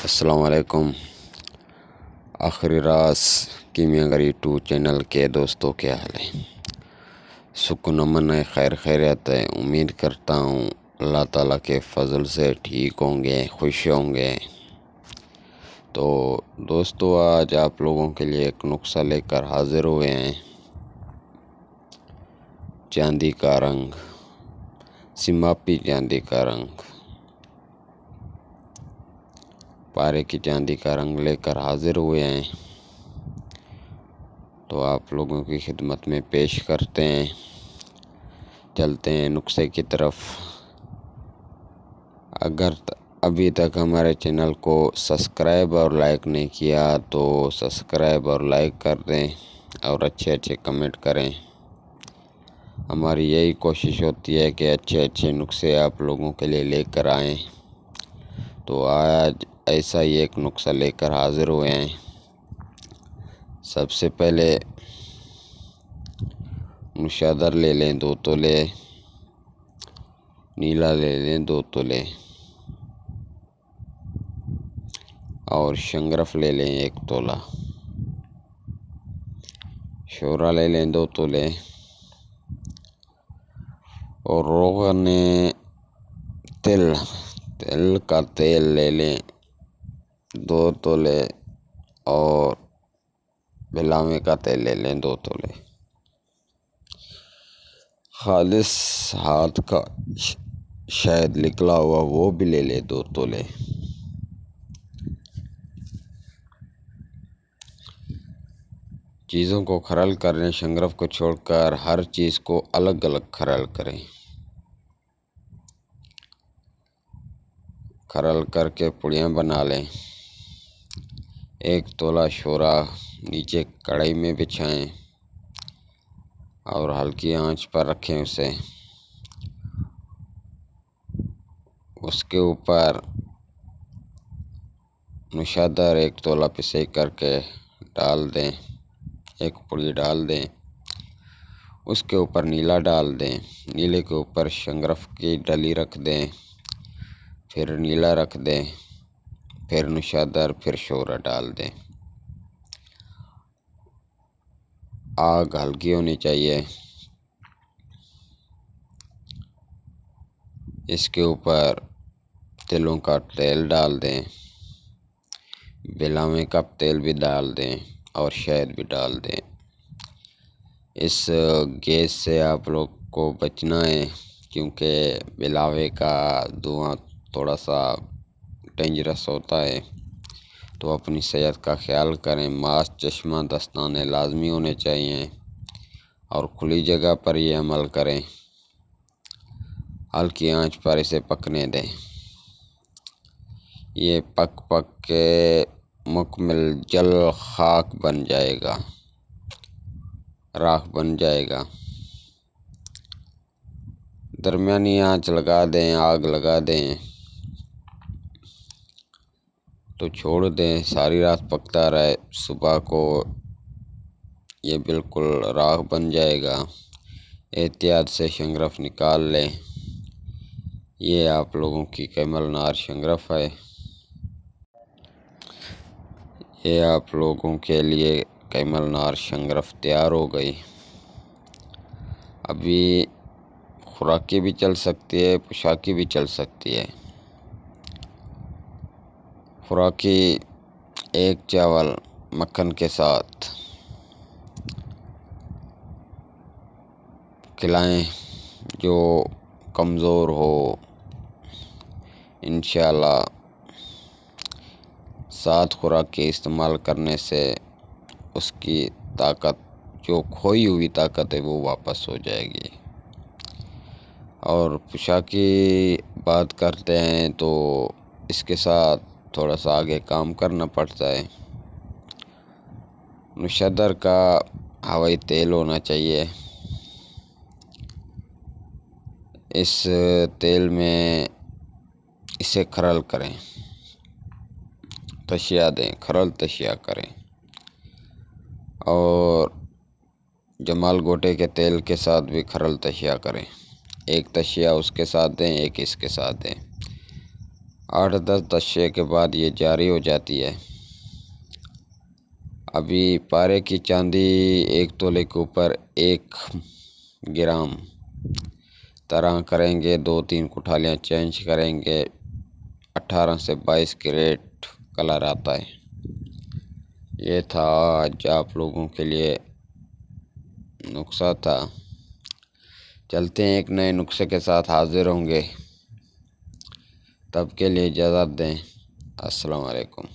अस्सलाम वालेकुम। आखिरी राज कीमियागरी 2 चैनल के दोस्तों, क्या हाल है? सुकून अमन है, खैर खैरियत है। उम्मीद करता हूँ अल्लाह ताला के फजल से ठीक होंगे, खुश होंगे। तो दोस्तों, आज आप लोगों के लिए एक नुस्खा लेकर हाजिर हुए हैं। चांदी का रंग, सिमापी चांदी का रंग, पारे की चांदी का रंग लेकर हाजिर हुए हैं। तो आप लोगों की खिदमत में पेश करते हैं। चलते हैं नुस्खे की तरफ। अगर अभी तक हमारे चैनल को सब्सक्राइब और लाइक नहीं किया तो सब्सक्राइब और लाइक कर दें और अच्छे अच्छे कमेंट करें। हमारी यही कोशिश होती है कि अच्छे अच्छे नुस्खे आप लोगों के लिए लेकर आएँ। तो आज ऐसा ही एक नुस्खा लेकर हाजिर हुए हैं। सबसे पहले मुशादर ले लें 2 तोले, नीला ले लें 2 तोले और शंगरफ ले लें 1 तोला, शोरा ले लें 2 तोले और रोगन तिल का तेल ले लें 2 तोले और बिलावे का तेल ले लें 2 तोले। खालिस हाथ का शहद निकला हुआ वो भी ले लें 2 तोले। चीज़ों को खरल करें, शंगरफ को छोड़कर हर चीज़ को अलग अलग खरल करें। खरल करके पुड़ियाँ बना लें। 1 तोला शोरा नीचे कढ़ाई में बिछाएं और हल्की आंच पर रखें उसे। उसके ऊपर मुशादर 1 तोला पिसे करके डाल दें, 1 पुड़ी डाल दें। उसके ऊपर नीला डाल दें, नीले के ऊपर शंगरफ की डली रख दें, फिर नीला रख दें, फिर मुशादर, फिर शोरा डाल दें। आग हल्की होनी चाहिए। इसके ऊपर तिलों का तेल डाल दें, बिलावे का तेल भी डाल दें और शहद भी डाल दें। इस गैस से आप लोग को बचना है, क्योंकि बिलावे का धुआं थोड़ा सा डेंजरस होता है। तो अपनी सेहत का ख्याल करें। मास्क, चश्मा, दस्ताने लाजमी होने चाहिए और खुली जगह पर ये अमल करें। हल्की आंच पर इसे पकने दें। ये पक के मुकम्मल जल खाक बन जाएगा, राख बन जाएगा। दरमियानी आंच लगा दें, आग लगा दें तो छोड़ दें, सारी रात पकता रहे। सुबह को ये बिल्कुल राख बन जाएगा। एहतियात से शंगरफ निकाल लें। ये आप लोगों की कैमल नार शंगरफ है। ये आप लोगों के लिए कैमल नार शंगरफ तैयार हो गई। अभी खुराकी भी चल सकती है, पोशाकी भी चल सकती है। खुराकी 1 चावल मक्खन के साथ खिलाएं। जो कमज़ोर हो, इंशाल्लाह 7 खुराक के इस्तेमाल करने से उसकी ताकत, जो खोई हुई ताकत है, वो वापस हो जाएगी। और पोशाकी बात करते हैं तो इसके साथ थोड़ा सा आगे काम करना पड़ता है। मुशद्दर का हवाई तेल होना चाहिए। इस तेल में इसे खरल करें, तशिया दें, खरल तशिया करें। और जमाल गोटे के तेल के साथ भी खरल तशिया करें। 1 तशिया उसके साथ दें, 1 इसके साथ दें 8-10 दशे के बाद ये जारी हो जाती है। अभी पारे की चांदी 1 तोले के ऊपर 1 ग्राम तरह करेंगे, 2-3 कुठालियाँ चेंज करेंगे, 18 से 22 कैरेट कलर आता है। ये था आज आप लोगों के लिए नुस्खा था। चलते हैं, एक नए नुस्खे के साथ हाजिर होंगे। तब के लिए इजाज़त दें। अस्सलाम वालेकुम।